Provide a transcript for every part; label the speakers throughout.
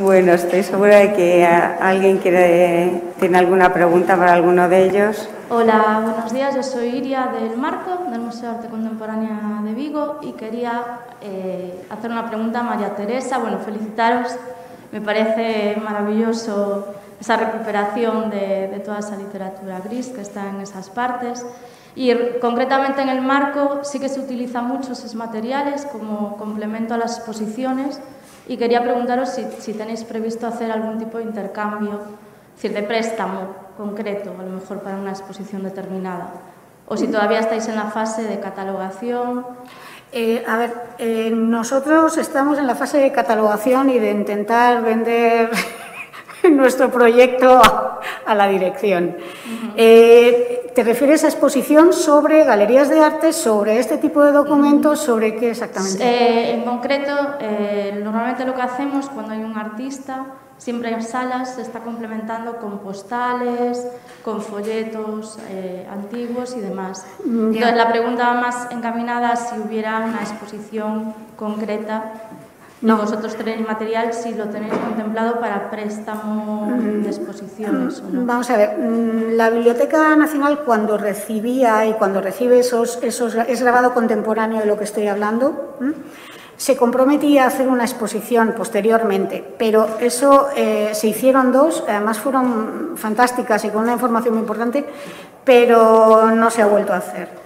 Speaker 1: Bueno, estoy segura de que alguien tiene alguna pregunta para alguno de ellos.
Speaker 2: Hola, buenos días. Yo soy Iria del Marco, del Museo de Arte Contemporánea de Vigo, y quería hacer una pregunta a María Teresa. Bueno, felicitaros. Me parece maravilloso esa recuperación de toda esa literatura gris que está en esas partes. Y concretamente en el Marco sí que se utilizan mucho esos materiales como complemento a las exposiciones, y quería preguntaros si tenéis previsto hacer algún tipo de intercambio, es decir, de préstamo concreto, a lo mejor para una exposición determinada, o si todavía estáis en la fase de catalogación.
Speaker 3: Nosotros estamos en la fase de catalogación y de intentar vender nuestro proyecto a la dirección. ¿Te refieres a exposición sobre galerías de arte, sobre este tipo de documentos, sobre qué exactamente?
Speaker 2: En concreto, normalmente lo que hacemos cuando hay un artista, siempre en salas se está complementando con postales, con folletos antiguos y demás. Entonces, la pregunta va más encaminada a si hubiera una exposición concreta. No. Vosotros tenéis material, si lo tenéis contemplado para préstamo de exposiciones o no.
Speaker 3: Vamos a ver, la Biblioteca Nacional cuando recibía y cuando recibe es grabado contemporáneo de lo que estoy hablando, se comprometía a hacer una exposición posteriormente, pero eso se hicieron dos, además fueron fantásticas y con una información muy importante, pero no se ha vuelto a hacer.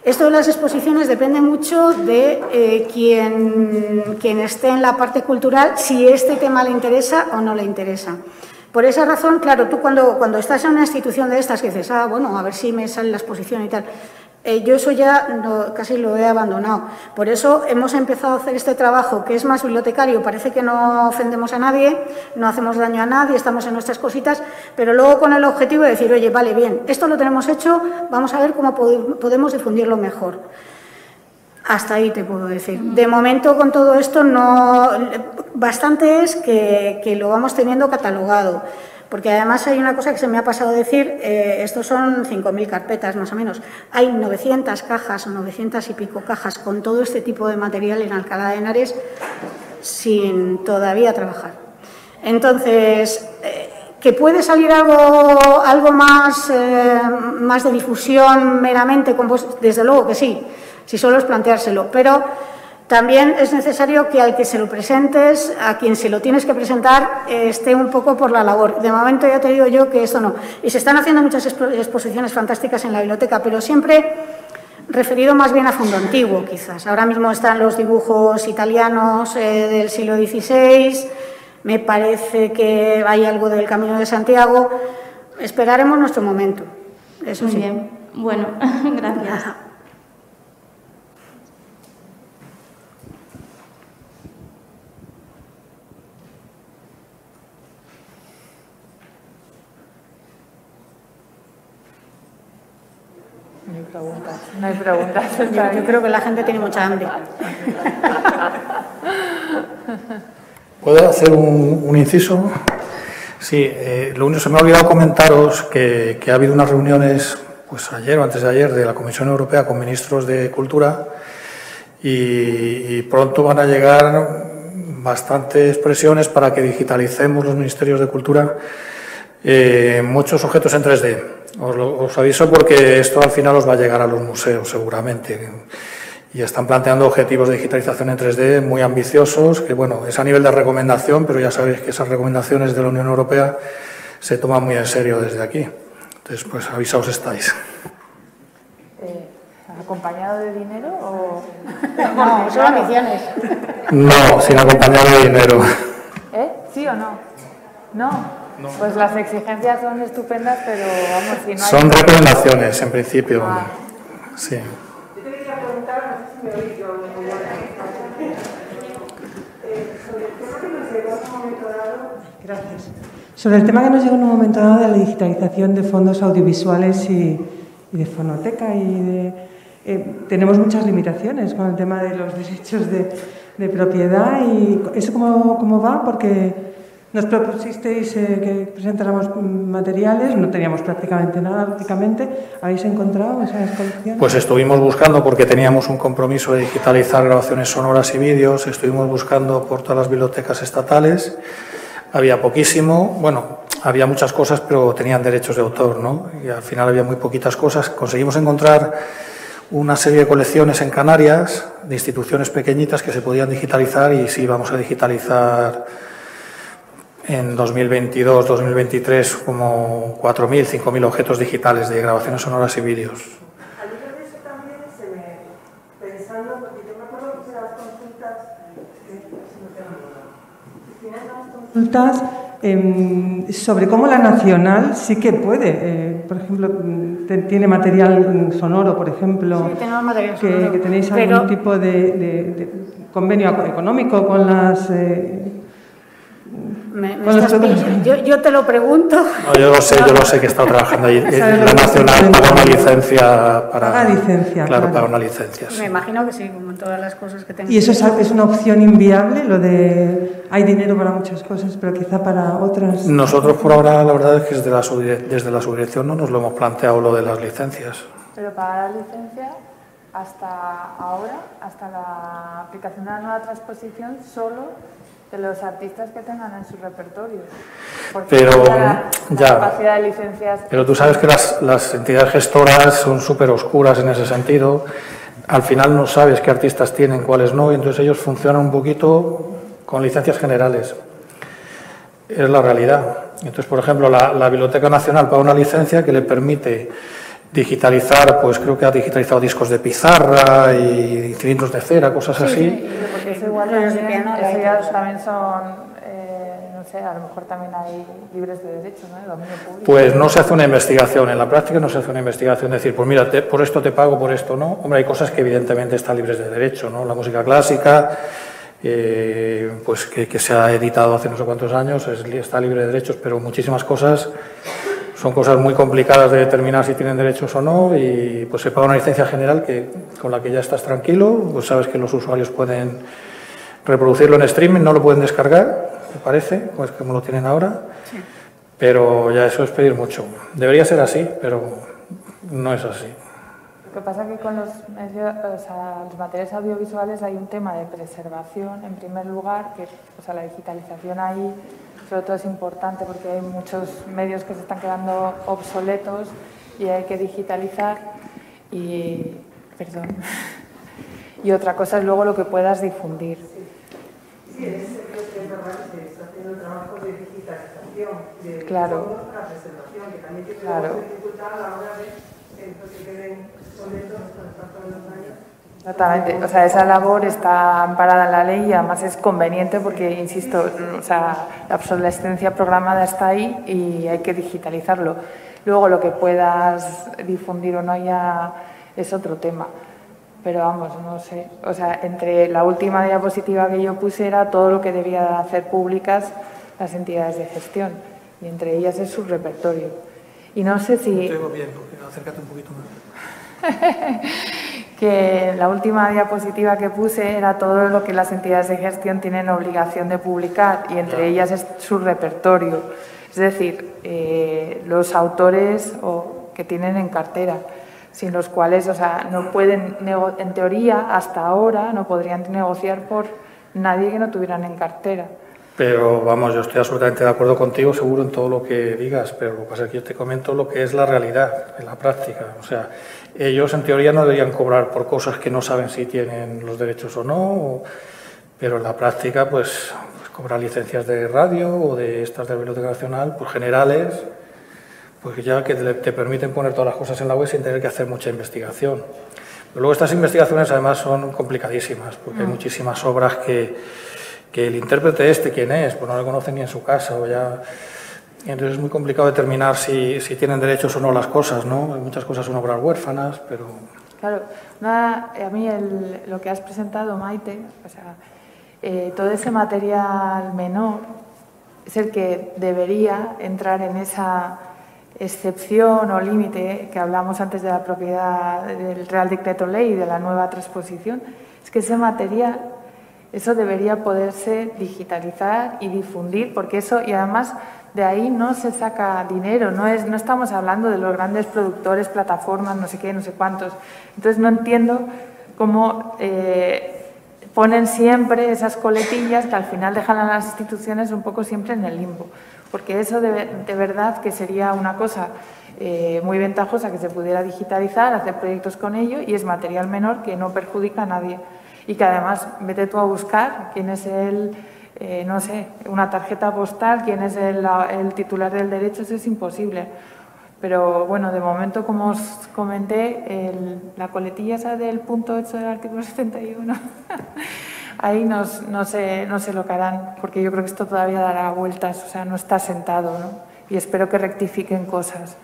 Speaker 3: Esto de las exposiciones depende mucho de quien esté en la parte cultural, si este tema le interesa o no le interesa. Por esa razón, claro, tú cuando estás en una institución de estas que dices, bueno, a ver si me sale la exposición y tal, yo eso ya casi lo he abandonado. Por eso hemos empezado a hacer este trabajo que es más bibliotecario, parece que no ofendemos a nadie, no hacemos daño a nadie, estamos en nuestras cositas, pero luego con el objetivo de decir, oye, vale, bien, esto lo tenemos hecho, vamos a ver cómo podemos difundirlo mejor. Hasta ahí te puedo decir. De momento con todo esto bastante es que lo vamos teniendo catalogado. Porque además hay una cosa que se me ha pasado a decir, estos son 5.000 carpetas más o menos. Hay 900 cajas o 900 y pico cajas con todo este tipo de material en Alcalá de Henares sin todavía trabajar. Entonces, ¿que puede salir algo más de difusión meramente? Desde luego que sí, si solo es planteárselo, pero también es necesario que al que se lo presentes, a quien se lo tienes que presentar, esté un poco por la labor. De momento ya te digo yo que esto no. Y se están haciendo muchas exposiciones fantásticas en la biblioteca, pero siempre referido más bien a fondo antiguo, quizás. Ahora mismo están los dibujos italianos del siglo XVI, me parece que hay algo del Camino de Santiago. Esperaremos nuestro momento. Eso sí.
Speaker 2: Muy bien. Bueno, gracias.
Speaker 4: No hay preguntas.
Speaker 3: Yo creo que la gente tiene mucha hambre.
Speaker 5: ¿Puedo hacer un inciso? Sí, lo único, se me ha olvidado comentaros que ha habido unas reuniones, pues ayer o antes de ayer, de la Comisión Europea con ministros de Cultura y pronto van a llegar bastantes presiones para que digitalicemos los ministerios de Cultura muchos objetos en 3D. Os aviso porque esto al final os va a llegar a los museos seguramente. Y están planteando objetivos de digitalización en 3D muy ambiciosos, que bueno, es a nivel de recomendación, pero ya sabéis que esas recomendaciones de la Unión Europea se toman muy en serio desde aquí. Entonces, pues avisaos estáis.
Speaker 4: ¿Acompañado de dinero o...?
Speaker 3: No, son ambiciones.
Speaker 5: No, sin acompañado de dinero.
Speaker 4: ¿Sí o no? ¿No? No. Pues las exigencias son estupendas, pero vamos, si no hay...
Speaker 5: Son recomendaciones, en principio. Sí.
Speaker 6: Yo te quería preguntar, no sé si me oís yo, sobre el tema que nos llegó en un momento dado. Gracias. Sobre el tema que nos llegó en un momento dado de la digitalización de fondos audiovisuales y de fonoteca tenemos muchas limitaciones con el tema de los derechos de propiedad y eso cómo va, porque nos propusisteis que presentáramos materiales, no teníamos prácticamente nada, lógicamente. ¿Habéis encontrado esas colecciones?
Speaker 5: Pues estuvimos buscando, porque teníamos un compromiso de digitalizar grabaciones sonoras y vídeos, estuvimos buscando por todas las bibliotecas estatales. había poquísimo, bueno, había muchas cosas, pero tenían derechos de autor, ¿no? Y al final había muy poquitas cosas. Conseguimos encontrar una serie de colecciones en Canarias, de instituciones pequeñitas que se podían digitalizar, y sí, vamos a digitalizar en 2022, 2023, como 4.000, 5.000 objetos digitales de grabaciones sonoras y vídeos.
Speaker 7: Al hilo de eso también pensando, porque yo me acuerdo que las
Speaker 6: consultas sobre cómo la nacional sí que puede, por ejemplo, tiene material sonoro, por ejemplo,
Speaker 3: sí, tenemos material sonoro,
Speaker 6: que tenéis algún tipo de convenio económico con las...
Speaker 3: Yo te lo pregunto.
Speaker 5: No, yo lo sé que he estado trabajando ahí. La nacional paga una licencia para...
Speaker 6: Paga licencia,
Speaker 5: claro, paga una licencia. Sí.
Speaker 3: Me imagino que sí, como en todas las cosas que tengo.
Speaker 6: ¿Y eso es una opción inviable, lo de hay dinero para muchas cosas, pero quizá para otras?
Speaker 5: Nosotros por ahora, la verdad es que desde la subdirección no nos lo hemos planteado lo de las licencias.
Speaker 4: Pero para la licencia, hasta ahora, hasta la aplicación de la nueva transposición, solo de los artistas que tengan en su repertorio. Porque
Speaker 5: pero
Speaker 4: la capacidad de licencias...
Speaker 5: Pero tú sabes que las entidades gestoras son súper oscuras en ese sentido. Al final no sabes qué artistas tienen, cuáles no, y entonces ellos funcionan un poquito con licencias generales. Es la realidad. Entonces, por ejemplo, la Biblioteca Nacional paga una licencia que le permite digitalizar, pues creo que ha digitalizado discos de pizarra y cilindros de cera, cosas así.
Speaker 4: Sí, porque eso igual también son, no sé, a lo mejor también hay libres de derecho, ¿no? De dominio público.
Speaker 5: Pues no se hace una investigación, en la práctica no se hace una investigación, decir, pues mira, por esto te pago, por esto no. Hombre, hay cosas que evidentemente están libres de derecho, ¿no? La música clásica, pues que se ha editado hace no sé cuántos años, está libre de derechos, pero muchísimas cosas son cosas muy complicadas de determinar si tienen derechos o no, y pues se paga una licencia general con la que ya estás tranquilo, pues sabes que los usuarios pueden reproducirlo en streaming, no lo pueden descargar, me parece, pues como lo tienen ahora, sí. Pero ya eso es pedir mucho. Debería ser así, pero no es así.
Speaker 4: Lo que pasa es que con los materiales audiovisuales hay un tema de preservación, en primer lugar, que la digitalización ahí sobre todo es importante porque hay muchos medios que se están quedando obsoletos y hay que digitalizar y otra cosa es luego lo que puedas difundir.
Speaker 7: Sí, es verdad que se está haciendo trabajo de digitalización, de
Speaker 4: claro.
Speaker 7: la preservación, que también tiene
Speaker 4: claro.
Speaker 7: dificultad a la hora de que queden obsoletos con el paso de los años.
Speaker 4: Exactamente, esa labor está amparada en la ley y además es conveniente porque, insisto, la obsolescencia programada está ahí y hay que digitalizarlo. Luego lo que puedas difundir o no ya es otro tema. Pero vamos, no sé, entre la última diapositiva que yo puse era todo lo que debían hacer públicas las entidades de gestión y entre ellas es su repertorio. Y no sé si...
Speaker 5: No te oigo bien, acércate un poquito más.
Speaker 4: Que la última diapositiva que puse era todo lo que las entidades de gestión tienen obligación de publicar y entre ellas es su repertorio, es decir, los autores que tienen en cartera, sin los cuales no pueden, en teoría, hasta ahora no podrían negociar por nadie que no tuvieran en cartera.
Speaker 5: Pero vamos, yo estoy absolutamente de acuerdo contigo, seguro en todo lo que digas, pero lo que pasa es que yo te comento lo que es la realidad, en la práctica. Ellos en teoría no deberían cobrar por cosas que no saben si tienen los derechos o no, pero en la práctica pues cobrar licencias de radio o de estas de la Biblioteca Nacional, pues generales, pues ya que te permiten poner todas las cosas en la web sin tener que hacer mucha investigación. Pero luego estas investigaciones además son complicadísimas, porque hay muchísimas obras que el intérprete quién es, pues no lo conoce ni en su casa o ya... Y entonces es muy complicado determinar si tienen derechos o no las cosas, ¿no? Muchas cosas son obras huérfanas, pero...
Speaker 4: Claro, a mí lo que has presentado, Maite, todo ese material menor es el que debería entrar en esa excepción o límite que hablamos antes de la propiedad del Real Decreto Ley y de la nueva transposición. Es que ese material, eso debería poderse digitalizar y difundir, porque eso, y además de ahí no se saca dinero, no estamos hablando de los grandes productores, plataformas, no sé qué, no sé cuántos. Entonces no entiendo cómo ponen siempre esas coletillas que al final dejan a las instituciones un poco siempre en el limbo. Porque eso de verdad que sería una cosa muy ventajosa, que se pudiera digitalizar, hacer proyectos con ello, y es material menor que no perjudica a nadie. Y que además, vete tú a buscar quién es no sé, una tarjeta postal, quién es el titular del derecho, eso es imposible. Pero bueno, de momento, como os comenté, la coletilla esa del punto 8 del artículo 71, ahí no sé lo que harán, porque yo creo que esto todavía dará vueltas, o sea, no está sentado, ¿no? Y espero que rectifiquen cosas.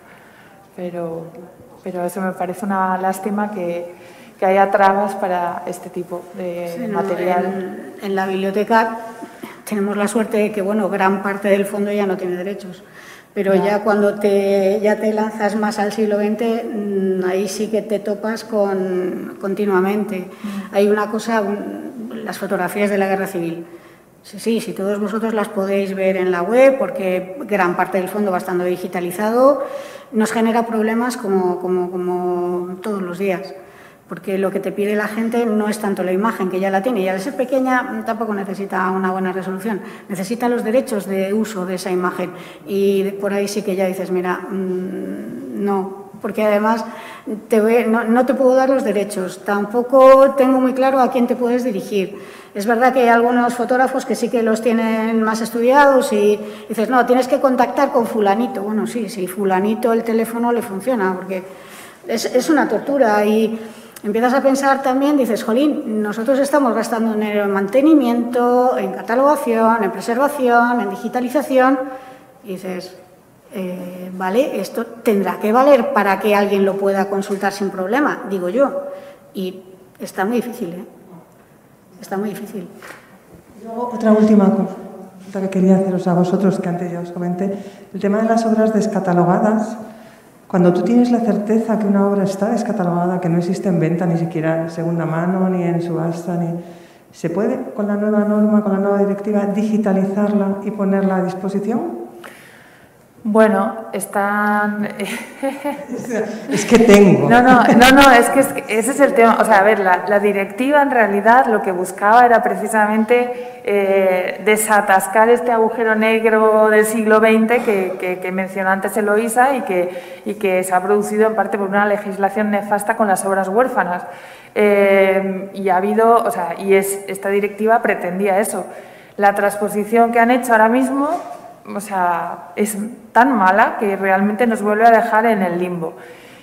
Speaker 4: Pero eso me parece una lástima que haya trabas para este tipo de material.
Speaker 3: En la biblioteca tenemos la suerte de que, bueno, gran parte del fondo ya no tiene derechos. Pero ya cuando ya te lanzas más al siglo XX, ahí sí que te topas continuamente. Hay una cosa, las fotografías de la Guerra Civil. Sí, todos vosotros las podéis ver en la web, porque gran parte del fondo va estando digitalizado, nos genera problemas como todos los días. Porque lo que te pide la gente no es tanto la imagen, que ya la tiene, y al ser pequeña tampoco necesita una buena resolución, necesita los derechos de uso de esa imagen. Y por ahí sí que ya dices, mira, no, porque además no te puedo dar los derechos, tampoco tengo muy claro a quién te puedes dirigir. Es verdad que hay algunos fotógrafos que sí que los tienen más estudiados y dices, no, tienes que contactar con fulanito. Bueno, sí, fulanito el teléfono le funciona, porque es una tortura. Y empiezas a pensar también, dices, jolín, nosotros estamos gastando dinero en mantenimiento, en catalogación, en preservación, en digitalización, y dices, vale, esto tendrá que valer para que alguien lo pueda consultar sin problema, digo yo, y está muy difícil, ¿eh? Está muy difícil.
Speaker 6: Luego, otra última cosa que quería haceros a vosotros, que antes ya os comenté, el tema de las obras descatalogadas. Cuando tú tienes la certeza que una obra está descatalogada, que no existe en venta ni siquiera en segunda mano, ni en subasta, ¿se puede, con la nueva norma, con la nueva directiva, digitalizarla y ponerla a disposición?
Speaker 4: Bueno, están...
Speaker 6: Es que tengo.
Speaker 4: No, es que ese es el tema. O sea, a ver, la directiva en realidad lo que buscaba era precisamente desatascar este agujero negro del siglo XX que mencionó antes Eloísa y que se ha producido en parte por una legislación nefasta con las obras huérfanas. Y ha habido, o sea, esta directiva pretendía eso. La transposición que han hecho ahora mismo, o sea, es tan mala que realmente nos vuelve a dejar en el limbo.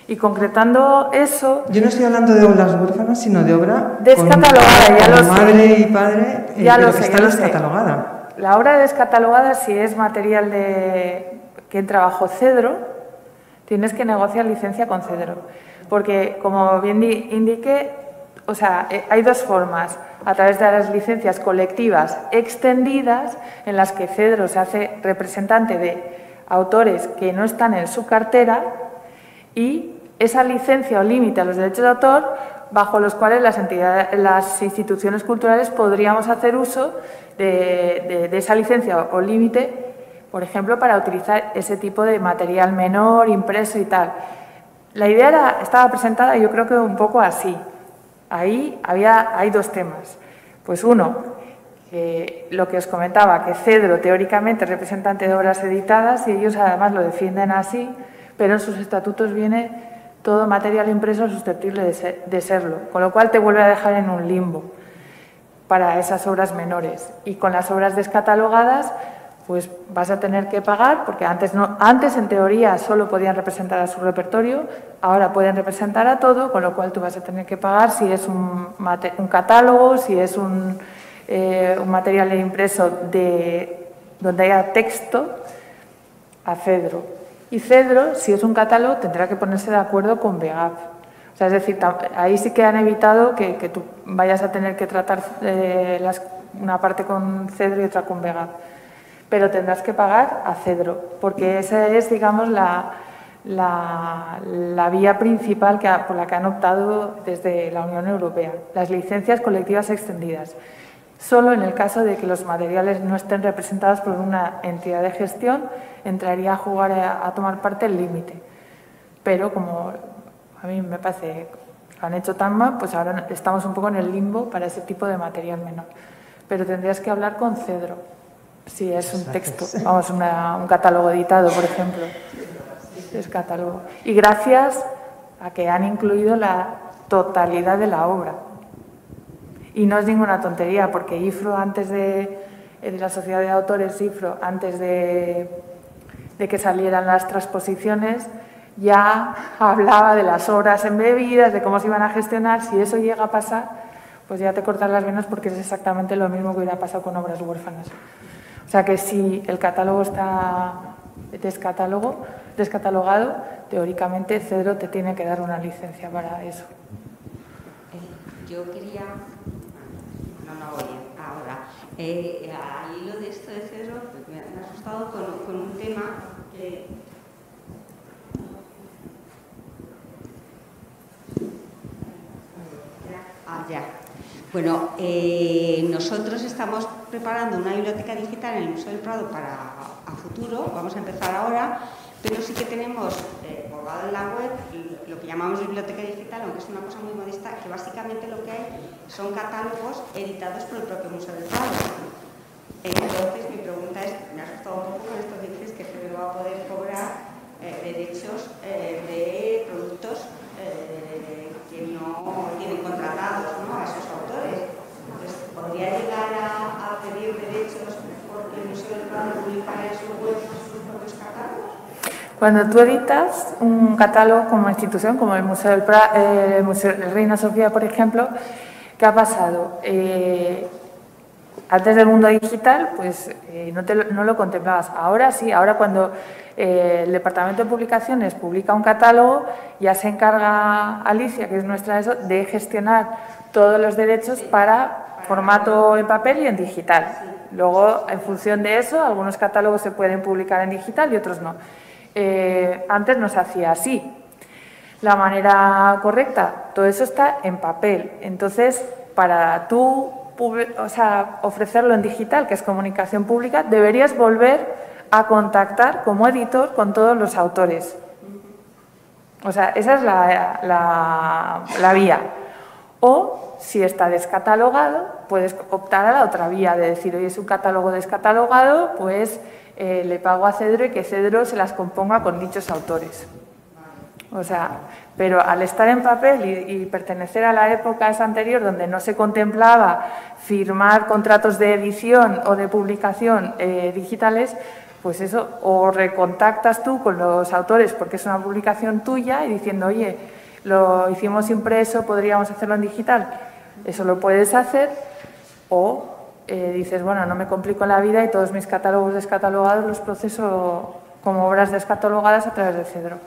Speaker 4: Y concretando eso...
Speaker 6: Yo no estoy hablando de obras huérfanas, sino de obra
Speaker 4: descatalogada, ya lo sé.
Speaker 6: Madre y padre,
Speaker 4: ya lo sé,
Speaker 6: está descatalogada.
Speaker 4: La obra descatalogada, si es material que entra bajo Cedro, tienes que negociar licencia con Cedro. Porque, como bien indiqué, o sea, hay dos formas. A través de las licencias colectivas extendidas, en las que Cedro se hace representante de autores que no están en su cartera, y esa licencia o límite a los derechos de autor, bajo los cuales las instituciones culturales podríamos hacer uso de esa licencia o límite, por ejemplo, para utilizar ese tipo de material menor, impreso y tal. La idea estaba presentada, yo creo que un poco así. Ahí hay dos temas. Pues uno, lo que os comentaba, que Cedro teóricamente es representante de obras editadas y ellos además lo defienden así, pero en sus estatutos viene todo material impreso susceptible de serlo, con lo cual te vuelve a dejar en un limbo para esas obras menores. Y con las obras descatalogadas, pues vas a tener que pagar, porque antes en teoría solo podían representar a su repertorio, ahora pueden representar a todo, con lo cual tú vas a tener que pagar si es un catálogo, si es un material impreso donde haya texto, a Cedro. Y Cedro, si es un catálogo, tendrá que ponerse de acuerdo con VEGAP. O sea, es decir, ahí sí que han evitado que tú vayas a tener que tratar una parte con Cedro y otra con VEGAP. Pero tendrás que pagar a Cedro, porque esa es, digamos, la vía principal por la que han optado desde la Unión Europea, las licencias colectivas extendidas. Solo en el caso de que los materiales no estén representados por una entidad de gestión, entraría a jugar a tomar parte el límite. Pero como a mí me parece lo han hecho tan mal, pues ahora estamos un poco en el limbo para ese tipo de material menor. Pero tendrías que hablar con Cedro, si es un texto, vamos, un catálogo editado, por ejemplo. Es catálogo. Y gracias a que han incluido la totalidad de la obra. Y no es ninguna tontería, porque IFRO, antes de la Sociedad de Autores IFRO, antes de que salieran las transposiciones, ya hablaba de las obras embebidas, de cómo se iban a gestionar. Si eso llega a pasar, pues ya te cortas las venas, porque es exactamente lo mismo que hubiera pasado con obras huérfanas. O sea que si el catálogo está descatalogado, teóricamente Cedro te tiene que dar una licencia para eso.
Speaker 8: Yo quería... No oye, ahora. Al hilo de esto de Cedro, pues me ha asustado con un tema que... ya. Bueno, nosotros estamos preparando una biblioteca digital en el Museo del Prado a futuro, vamos a empezar ahora, pero sí que tenemos colgado en la web lo que llamamos biblioteca digital, aunque es una cosa muy modesta, que básicamente lo que hay son catálogos editados por el propio Museo del Prado. Entonces, mi pregunta es, me ha asustado un poco con esto que dices que Cedro va a poder cobrar derechos de productos que no tienen contratados, ¿no?, a esos autores. Entonces, ¿podría llegar a pedir derechos porque el Museo del Prado publicara en su web sus propios catálogos?
Speaker 4: Cuando tú editas un catálogo como institución, como el Museo del Prado, el Reina Sofía, por ejemplo, ¿qué ha pasado? Antes del mundo digital, pues no lo contemplabas. Ahora sí, ahora cuando el Departamento de Publicaciones publica un catálogo, ya se encarga Alicia, que es nuestra ESO, de gestionar todos los derechos para formato en papel y en digital. Luego, en función de eso, algunos catálogos se pueden publicar en digital y otros no. Antes no se hacía así. La manera correcta, todo eso está en papel. Entonces, para tú ofrecerlo en digital, que es comunicación pública, deberías volver a contactar como editor con todos los autores. O sea, esa es la vía. O, si está descatalogado, puedes optar a la otra vía de decir, oye, es un catálogo descatalogado, pues le pago a Cedro y que Cedro se las componga con dichos autores. O sea, pero al estar en papel y pertenecer a la época esa anterior donde no se contemplaba firmar contratos de edición o de publicación digitales, pues eso, o recontactas tú con los autores porque es una publicación tuya y diciendo, oye, lo hicimos impreso, podríamos hacerlo en digital. Eso lo puedes hacer, o dices, bueno, no me complico la vida y todos mis catálogos descatalogados los proceso como obras descatalogadas a través de Cedro.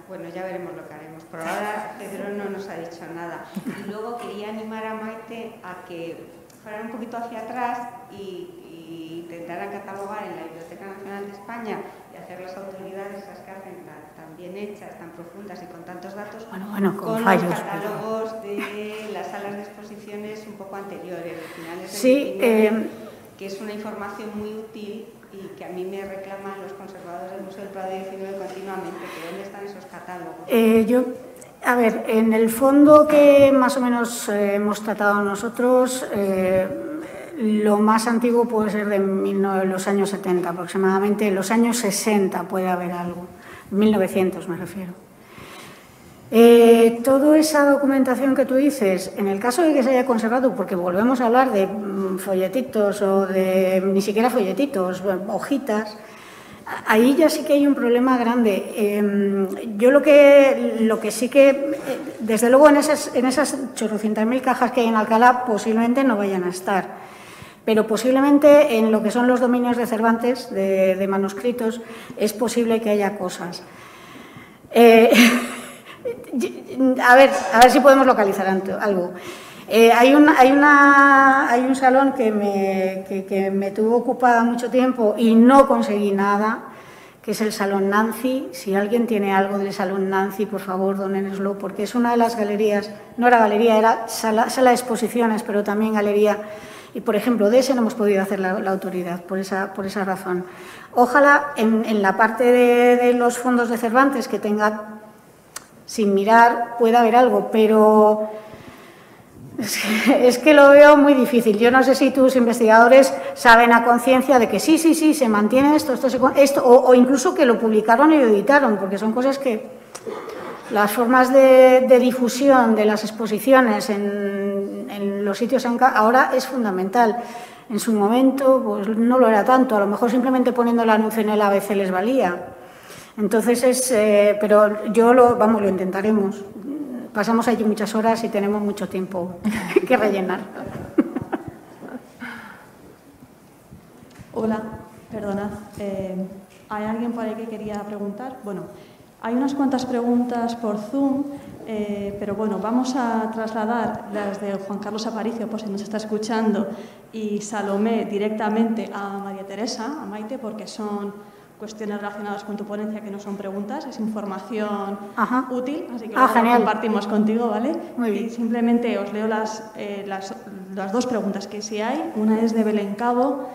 Speaker 8: Bueno, ya veremos lo que haremos. Por ahora Cedro no nos ha dicho nada. Y luego quería animar a Maite a que fueran un poquito hacia atrás y intentaran catalogar en la Biblioteca Nacional de España y hacer las autoridades, esas que hacen tan bien hechas, tan profundas y con tantos datos, con fallos, los catálogos de las salas de exposiciones un poco anteriores, de finales del 19, que es una información muy útil y que a mí me reclaman los conservadores del Museo del Prado de 19 continuamente, que dónde están esos catálogos.
Speaker 3: A ver, en el fondo que más o menos hemos tratado nosotros, lo más antiguo puede ser de los años 70 aproximadamente, en los años 60 puede haber algo, 1900 me refiero. Toda esa documentación que tú dices, en el caso de que se haya conservado, porque volvemos a hablar de folletitos o de ni siquiera folletitos, hojitas, ahí ya sí que hay un problema grande. Yo lo que sí que, desde luego en esas 800.000 cajas que hay en Alcalá, posiblemente no vayan a estar. Pero posiblemente en lo que son los dominios de Cervantes, de manuscritos, es posible que haya cosas. A ver si podemos localizar algo. Hay un salón que me tuvo ocupada mucho tiempo y no conseguí nada, que es el Salón Nancy. Si alguien tiene algo del Salón Nancy, por favor, dónenoslo, porque es una de las galerías, no era galería, era sala de exposiciones, pero también galería. Y, por ejemplo, de ese no hemos podido hacer la autoridad, por esa razón. Ojalá en la parte de los fondos de Cervantes que tenga sin mirar puede haber algo, pero es que lo veo muy difícil. Yo no sé si tus investigadores saben a conciencia de que sí, se mantiene esto, o incluso que lo publicaron y lo editaron, porque son cosas que las formas de difusión de las exposiciones en los sitios ahora es fundamental. En su momento pues no lo era tanto, a lo mejor simplemente poniendo el anuncio en el ABC les valía. Entonces pero yo lo intentaremos. Pasamos allí muchas horas y tenemos mucho tiempo que rellenar.
Speaker 9: Hola, perdona. ¿Hay alguien por ahí que quería preguntar? Bueno, hay unas cuantas preguntas por Zoom, pero bueno, vamos a trasladar las de Juan Carlos Aparicio, por si nos está escuchando, y Salomé directamente a María Teresa, a Maite, porque son cuestiones relacionadas con tu ponencia que no son preguntas, es información útil, así que lo compartimos contigo, ¿vale?
Speaker 3: Muy bien.
Speaker 9: Y simplemente os leo las dos preguntas que sí hay. Una es de Belén Cabo,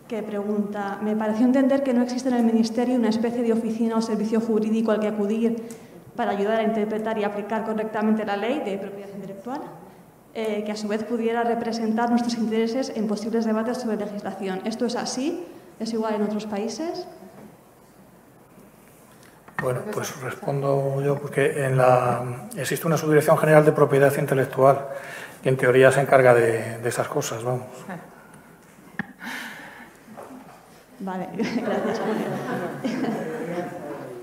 Speaker 9: que pregunta: me pareció entender que no existe en el Ministerio una especie de oficina o servicio jurídico al que acudir para ayudar a interpretar y aplicar correctamente la ley de propiedad intelectual, que a su vez pudiera representar nuestros intereses en posibles debates sobre legislación. ¿Esto es así? ¿Es igual en otros países?
Speaker 5: Bueno, pues respondo yo, porque existe una Subdirección General de Propiedad Intelectual que en teoría se encarga de esas cosas, vamos.
Speaker 9: Vale, gracias, Julia.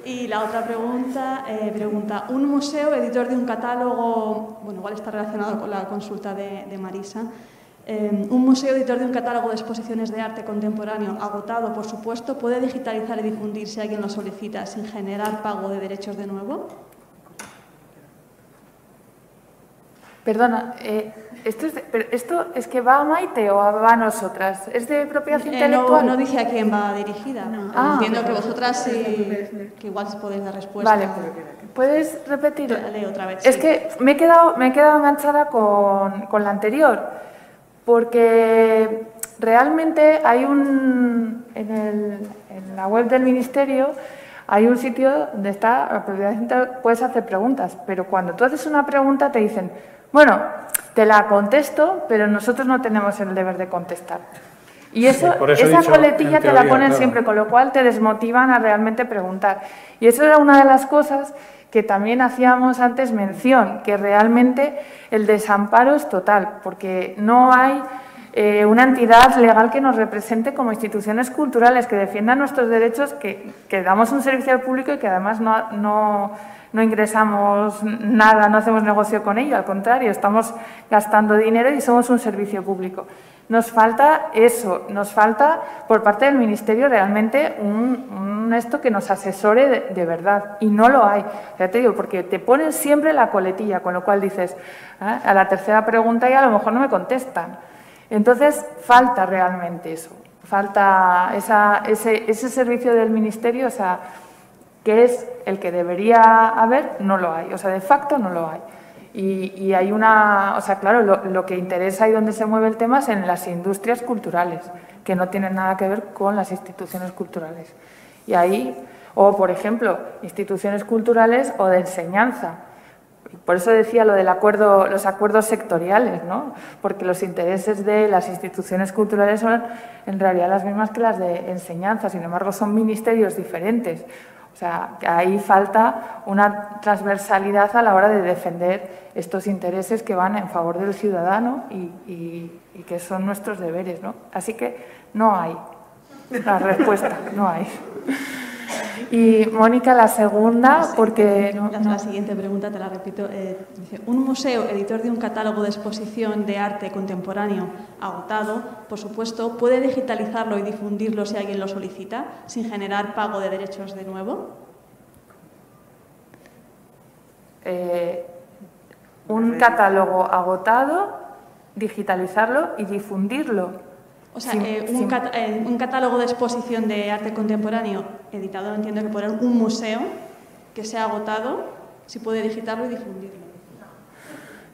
Speaker 9: Y la otra pregunta, ¿un museo editor de un catálogo, bueno, igual está relacionado con la consulta de Marisa, un museo editor de un catálogo de exposiciones de arte contemporáneo agotado, por supuesto, puede digitalizar y difundir si alguien lo solicita sin generar pago de derechos de nuevo?
Speaker 4: Perdona, ¿esto es que va a Maite o va a nosotras? ¿Es de propiedad intelectual?
Speaker 9: No dije a quién va dirigida.
Speaker 3: No.
Speaker 9: Entiendo que vosotras que igual podéis dar respuesta.
Speaker 4: Vale, ¿puedes repetir?
Speaker 9: La leo otra vez.
Speaker 4: Es
Speaker 9: sí.
Speaker 4: que me he quedado enganchada con la anterior, porque realmente hay en la web del Ministerio hay un sitio donde está la propiedad intelectual, puedes hacer preguntas, pero cuando tú haces una pregunta te dicen: bueno, te la contesto, pero nosotros no tenemos el deber de contestar. Y esa coletilla te la ponen siempre, con lo cual te desmotivan a realmente preguntar. Y eso era una de las cosas que también hacíamos antes mención, que realmente el desamparo es total, porque no hay una entidad legal que nos represente como instituciones culturales, que defiendan nuestros derechos, que damos un servicio al público y que además no ingresamos nada, no hacemos negocio con ello, al contrario, estamos gastando dinero y somos un servicio público. Nos falta eso, nos falta por parte del Ministerio realmente un esto que nos asesore de verdad, y no lo hay. Ya te digo, porque te ponen siempre la coletilla, con lo cual dices, a la tercera pregunta ya a lo mejor no me contestan. Entonces, falta realmente eso, falta ese servicio del Ministerio, o sea, que es el que debería haber, no lo hay, o sea, de facto no lo hay. Y hay o sea, claro, lo que interesa y donde se mueve el tema es en las industrias culturales, que no tienen nada que ver con las instituciones culturales. Y ahí, o por ejemplo, instituciones culturales o de enseñanza. Por eso decía lo del acuerdo, los acuerdos sectoriales, ¿no? Porque los intereses de las instituciones culturales son en realidad las mismas que las de enseñanza, sin embargo son ministerios diferentes. O sea, que ahí falta una transversalidad a la hora de defender estos intereses que van en favor del ciudadano y que son nuestros deberes, ¿no? Así que no hay la respuesta, no hay. Y Mónica, la segunda, porque...
Speaker 9: La siguiente pregunta te la repito. Dice, un museo editor de un catálogo de exposición de arte contemporáneo agotado, por supuesto, ¿puede digitalizarlo y difundirlo si alguien lo solicita, sin generar pago de derechos de nuevo?
Speaker 4: Un catálogo agotado, digitalizarlo y difundirlo.
Speaker 9: O sea, un catálogo de exposición de arte contemporáneo editado, entiendo que por un museo que se ha agotado, si puede digitarlo y difundirlo.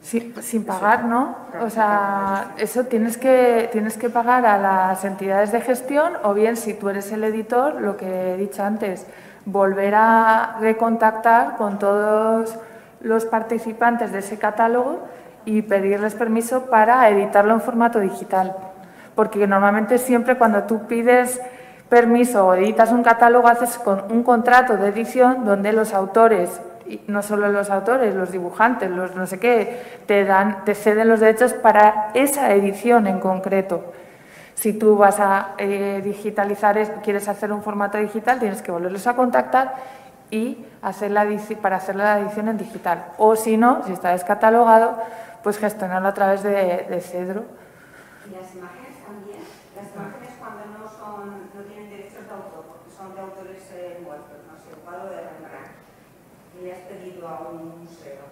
Speaker 4: Sí, sin pagar, ¿no? O sea, eso tienes que pagar a las entidades de gestión, o bien, si tú eres el editor, lo que he dicho antes, volver a recontactar con todos los participantes de ese catálogo y pedirles permiso para editarlo en formato digital. Porque normalmente siempre cuando tú pides permiso o editas un catálogo haces con un contrato de edición donde los autores, y no solo los autores, los dibujantes, los no sé qué, te ceden los derechos para esa edición en concreto. Si tú vas a digitalizar, quieres hacer un formato digital, tienes que volverlos a contactar y para hacer la edición en digital. O si no, si está descatalogado, pues gestionarlo a través de Cedro.
Speaker 8: ¿Y las imágenes también? Las imágenes cuando no tienen derechos de autor, porque son de autores muertos, no sé, un cuadro de Rembrandt, y le has pedido a un museo.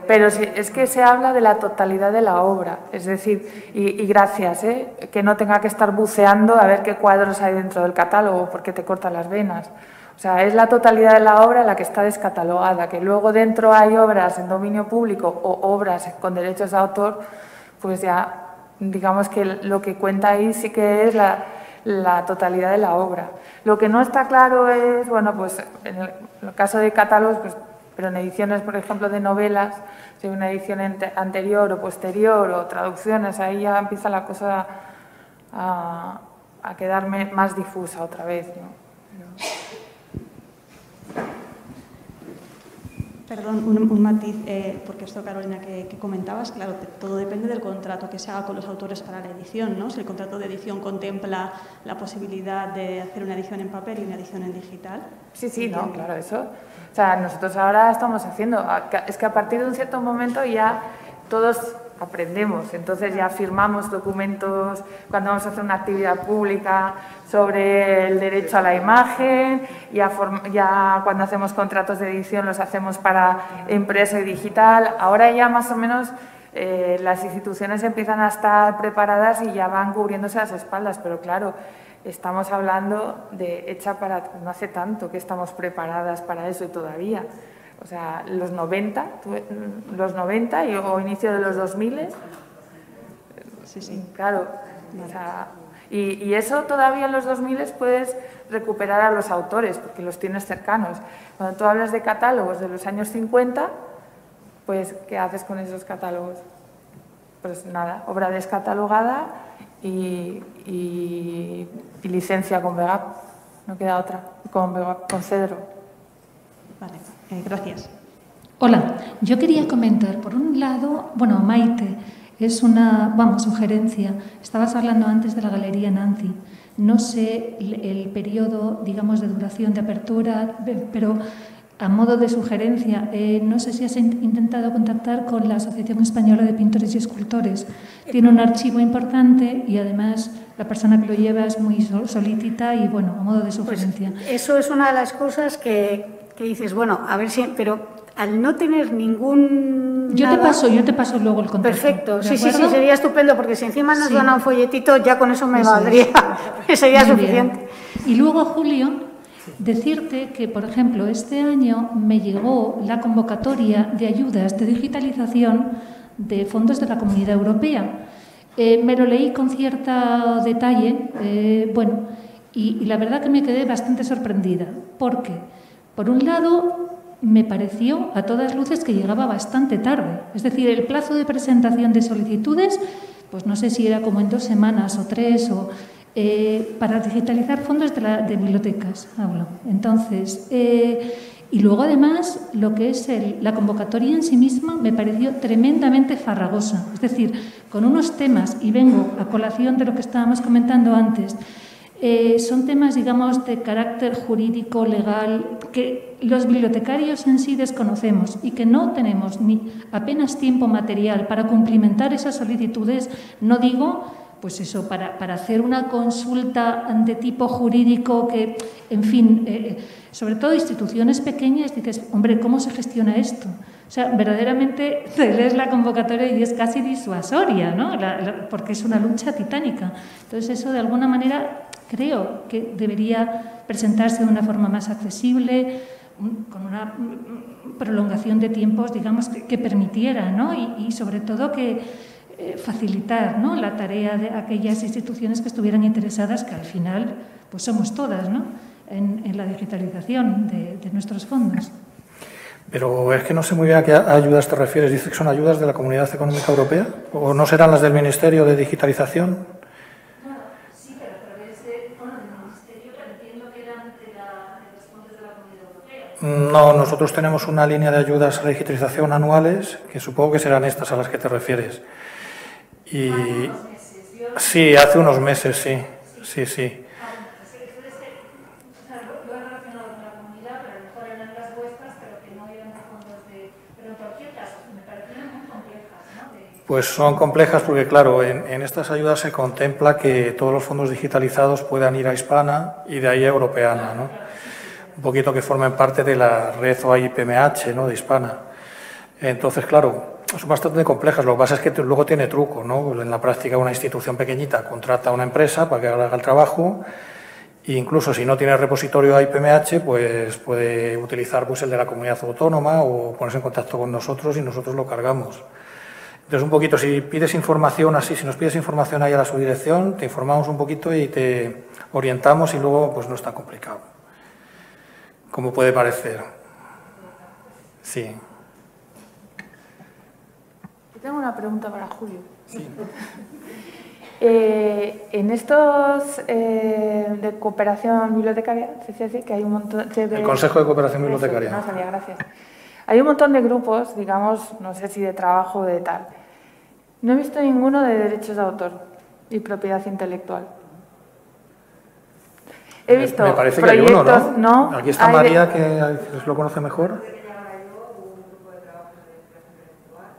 Speaker 4: Pero es que se habla de la totalidad de la obra, es decir, y gracias, que no tenga que estar buceando a ver qué cuadros hay dentro del catálogo porque te cortan las venas. O sea, es la totalidad de la obra la que está descatalogada, que luego dentro hay obras en dominio público o obras con derechos de autor, pues ya digamos que lo que cuenta ahí sí que es la totalidad de la obra. Lo que no está claro es, bueno, pues en el caso de catálogos, pues, pero en ediciones, por ejemplo, de novelas, si hay una edición anterior o posterior o traducciones, ahí ya empieza la cosa a quedarme más difusa otra vez, ¿no?
Speaker 9: Perdón, un matiz, porque esto, Carolina, que comentabas, claro, todo depende del contrato que se haga con los autores para la edición, ¿no? Si el contrato de edición contempla la posibilidad de hacer una edición en papel y una edición en digital.
Speaker 4: Sí, no, claro, eso. O sea, nosotros ahora estamos haciendo, es que a partir de un cierto momento ya todos aprendemos, entonces ya firmamos documentos cuando vamos a hacer una actividad pública sobre el derecho a la imagen, ya cuando hacemos contratos de edición los hacemos para impreso y digital. Ahora ya más o menos las instituciones empiezan a estar preparadas y ya van cubriéndose las espaldas, pero claro, estamos hablando de hecha para no hace tanto que estamos preparadas para eso y todavía. O sea, los 90 o inicio de los 2000,
Speaker 9: sí.
Speaker 4: Claro. O sea, y eso todavía en los 2000 puedes recuperar a los autores porque los tienes cercanos. Cuando tú hablas de catálogos de los años 50, pues ¿qué haces con esos catálogos? Pues nada, obra descatalogada y licencia con VEGAP. No queda otra, con Cedro.
Speaker 9: Vale. Gracias.
Speaker 10: Hola, yo quería comentar, por un lado, bueno, Maite, es una, sugerencia. Estabas hablando antes de la Galería Nancy. No sé el periodo, digamos, de duración de apertura, pero a modo de sugerencia, no sé si has intentado contactar con la Asociación Española de Pintores y Escultores. Tiene un archivo importante y además la persona que lo lleva es muy solícita y, bueno, a modo de sugerencia.
Speaker 3: Pues eso es una de las cosas que dices, bueno, a ver si, pero al no tener ningún...
Speaker 10: Yo te paso luego el contacto.
Speaker 3: Perfecto, sí, sería estupendo, porque si encima nos dan un folletito, ya con eso me valdría, sería
Speaker 10: muy
Speaker 3: suficiente.
Speaker 10: Bien. Y luego, Julio, decirte que, por ejemplo, este año me llegó la convocatoria de ayudas de digitalización de fondos de la Comunidad Europea. Me lo leí con cierto detalle, y la verdad que me quedé bastante sorprendida. ¿Por qué? Por un lado, me pareció a todas luces que llegaba bastante tarde. Es decir, el plazo de presentación de solicitudes, pues no sé si era como en 2 semanas o 3, para digitalizar fondos de bibliotecas, hablo. Entonces, y luego además, lo que es la convocatoria en sí misma me pareció tremendamente farragosa. Es decir, con unos temas, y vengo a colación de lo que estábamos comentando antes, son temas, digamos, de carácter jurídico, legal, que los bibliotecarios en sí desconocemos y que no tenemos ni apenas tiempo material para cumplimentar esas solicitudes. No digo, pues eso, para hacer una consulta de tipo jurídico que, en fin, sobre todo instituciones pequeñas, dices, hombre, ¿cómo se gestiona esto? O sea, verdaderamente te lees la convocatoria y es casi disuasoria, ¿no? Porque es una lucha titánica. Entonces, eso de alguna manera creo que debería presentarse de una forma más accesible, con una prolongación de tiempos, digamos, que permitiera, ¿no? Y sobre todo que facilitar, ¿no?, la tarea de aquellas instituciones que estuvieran interesadas, que al final pues somos todas, ¿no?, en la digitalización de nuestros fondos.
Speaker 5: Pero es que no sé muy bien a qué ayudas te refieres. ¿Dices que son ayudas de la Comunidad Económica Europea? ¿O no serán las del Ministerio de Digitalización?
Speaker 10: Sí, pero a través del Ministerio, pero entiendo que eran de los fondos de la Comunidad Europea.
Speaker 5: No, nosotros tenemos una línea de ayudas a la digitalización anuales, que supongo que serán estas a las que te refieres. Y sí, hace unos meses, sí. Sí. Pues son complejas porque, claro, en estas ayudas se contempla que todos los fondos digitalizados puedan ir a Hispana y de ahí a Europeana, ¿no? Un poquito que formen parte de la red OAI-PMH, ¿no?, de Hispana. Entonces, claro, son bastante complejas. Lo que pasa es que luego tiene truco, ¿no? En la práctica, una institución pequeñita contrata a una empresa para que haga el trabajo e incluso si no tiene repositorio OAI-PMH, pues puede utilizar pues, el de la comunidad autónoma o ponerse en contacto con nosotros y nosotros lo cargamos. Entonces, un poquito, si pides información así, si nos pides información ahí a la subdirección, te informamos un poquito y te orientamos y luego pues no es tan complicado, como puede parecer. Sí.
Speaker 4: Yo tengo una pregunta para Julio. Sí. En estos de cooperación bibliotecaria, se dice que hay un montón...
Speaker 5: El Consejo de Cooperación Bibliotecaria.
Speaker 4: No sabía, gracias. Hay un montón de grupos, digamos, no sé si de trabajo o de tal. No he visto ninguno de derechos de autor y propiedad intelectual. He visto
Speaker 5: me parece
Speaker 4: proyectos,
Speaker 5: que hay uno, ¿no? Aquí está María,
Speaker 4: de...
Speaker 5: que lo conoce mejor.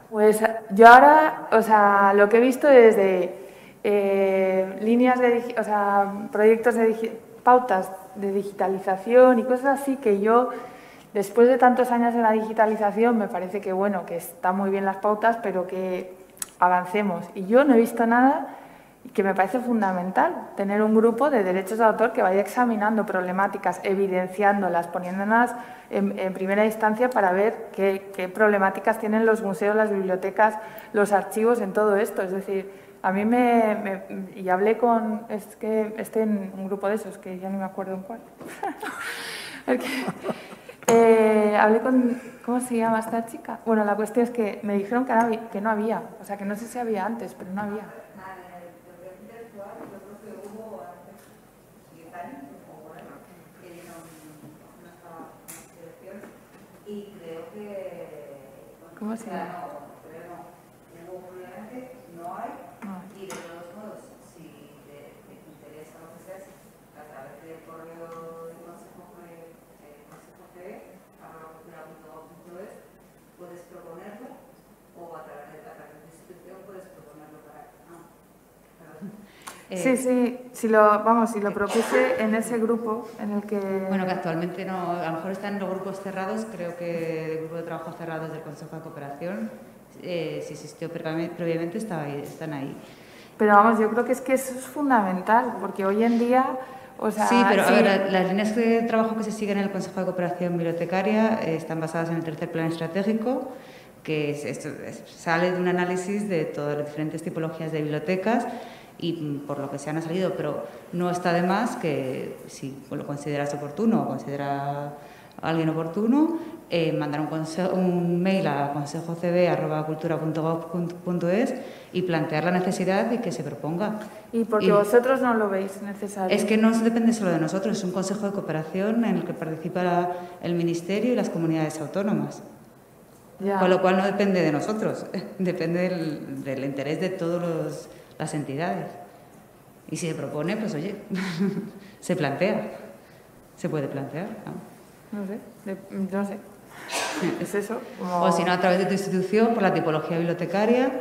Speaker 4: Pues yo ahora, o sea, lo que he visto es de líneas de, o sea, proyectos de pautas de digitalización y cosas así que yo, después de tantos años en la digitalización, me parece que bueno, que están muy bien las pautas, pero que avancemos. Y yo no he visto nada y que me parece fundamental, tener un grupo de derechos de autor que vaya examinando problemáticas, evidenciándolas, poniéndolas en primera instancia para ver qué problemáticas tienen los museos, las bibliotecas, los archivos en todo esto. Es decir, a mí y hablé con, es que estoy en un grupo de esos, que ya ni me acuerdo en cuál. Hablé con, ¿cómo se llama esta chica? Bueno, la cuestión es que me dijeron que no había, o sea, que no sé si había antes, pero no había.
Speaker 11: Y creo que...
Speaker 4: ¿Cómo se llama?
Speaker 11: Obviamente no hay, y de todos modos, si te interesa lo que sea, a través del correo del Consejo CE@cultura.gov.es puedes proponerlo, o a través de la institución puedes proponerlo para...
Speaker 4: Sí, lo propuse en ese grupo en el que...
Speaker 11: Bueno, que actualmente no, a lo mejor están los grupos cerrados, creo que el grupo de trabajo cerrados del Consejo de Cooperación, si existió previamente, están ahí.
Speaker 4: Pero vamos, yo creo que eso es fundamental, porque hoy en día... O sea,
Speaker 11: sí, pero a ver, las líneas de trabajo que se siguen en el Consejo de Cooperación Bibliotecaria están basadas en el tercer plan estratégico, que sale de un análisis de todas las diferentes tipologías de bibliotecas y por lo que se han salido, pero no está de más que si lo consideras oportuno o considera alguien oportuno, mandar un mail a consejocb@cultura.gov.es y plantear la necesidad y que se proponga.
Speaker 4: ¿Y porque vosotros no lo veis necesario?
Speaker 11: Es que no depende solo de nosotros, es un consejo de cooperación en el que participa el Ministerio y las comunidades autónomas. Ya. Con lo cual no depende de nosotros, depende del interés de todas las entidades. Y si se propone, pues oye, se plantea, se puede plantear, ¿no?
Speaker 4: No sé. ¿Es eso? Como...
Speaker 11: O si no, a través de tu institución, por la tipología bibliotecaria,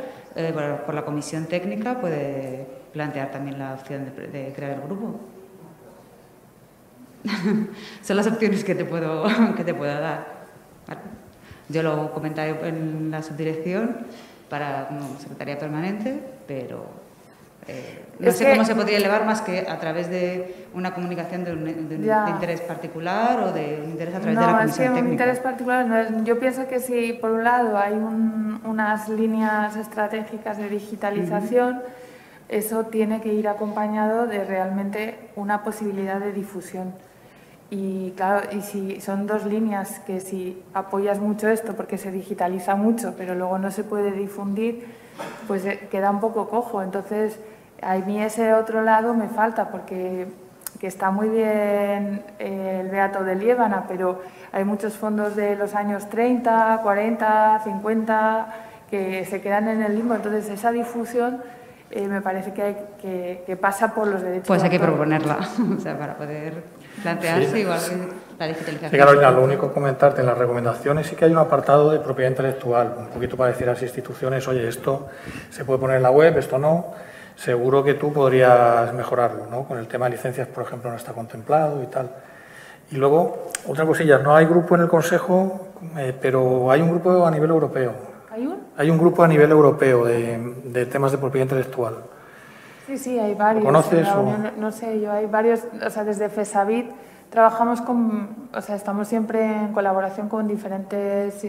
Speaker 11: por la comisión técnica, puede plantear también la opción de crear el grupo. Son las opciones que te puedo dar. ¿Vale? Yo lo comentaré en la subdirección para como secretaría permanente, pero no sé cómo se podría elevar más que a través de una comunicación de interés particular o de un interés a través de la comisión técnica.
Speaker 4: Un interés particular. Yo pienso que si por un lado hay unas líneas estratégicas de digitalización, eso tiene que ir acompañado de realmente una posibilidad de difusión. Y claro, y si son dos líneas que si apoyas mucho esto porque se digitaliza mucho, pero luego no se puede difundir, pues queda un poco cojo. Entonces, a mí ese otro lado me falta porque que está muy bien el Beato de Liébana, pero hay muchos fondos de los años 30, 40, 50 que se quedan en el limbo. Entonces, esa difusión me parece que pasa por los derechos.
Speaker 11: Pues hay que proponerla, o sea, para poder plantearse igual que la digitalización.
Speaker 5: Sí, Carolina, lo único que comentarte en las recomendaciones sí que hay un apartado de propiedad intelectual, un poquito para decir a las instituciones, oye, esto se puede poner en la web, esto no. Seguro que tú podrías mejorarlo, ¿no? Con el tema de licencias, por ejemplo, no está contemplado y tal. Y luego, otra cosilla, no hay grupo en el Consejo, pero hay un grupo a nivel europeo.
Speaker 4: ¿Hay un?
Speaker 5: Hay un grupo a nivel europeo de temas de propiedad intelectual.
Speaker 4: Sí, hay varios.
Speaker 5: ¿Lo conoces?
Speaker 4: No sé, hay varios, o sea, desde FESAVIT trabajamos estamos siempre en colaboración con diferentes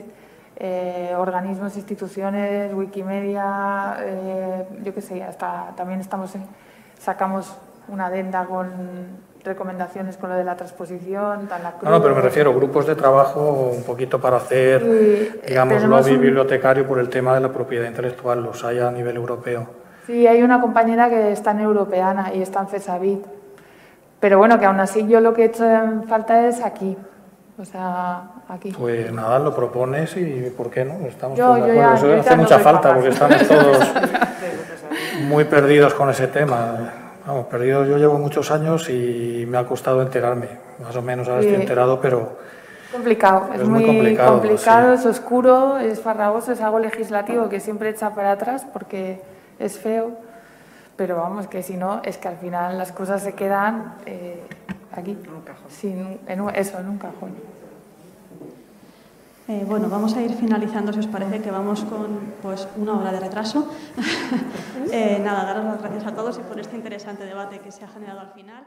Speaker 4: organismos, instituciones, Wikimedia, yo qué sé, también sacamos una adenda con recomendaciones con lo de la transposición.
Speaker 5: No, pero me refiero a grupos de trabajo un poquito para hacer, digamos, lobby bibliotecario por el tema de la propiedad intelectual, los hay a nivel europeo.
Speaker 4: Sí, hay una compañera que está en Europeana y está en FESAVIT, pero bueno, que aún así yo lo que he hecho en falta es aquí. O sea, aquí.
Speaker 5: Pues nada, lo propones y ¿por qué no? Estamos
Speaker 4: yo
Speaker 5: todos de acuerdo. Eso hace mucha falta porque estamos todos muy perdidos con ese tema. Vamos, perdidos, yo llevo muchos años y me ha costado enterarme. Más o menos ahora estoy enterado, pero...
Speaker 4: Complicado, es muy complicado, sí. Es oscuro, es farragoso, es algo legislativo que siempre echa para atrás porque es feo. Pero vamos, que si no, es que al final las cosas se quedan aquí, en un cajón.
Speaker 9: Bueno, vamos a ir finalizando, si os parece, que vamos con pues, 1 hora de retraso. Nada, daros las gracias a todos y por este interesante debate que se ha generado al final.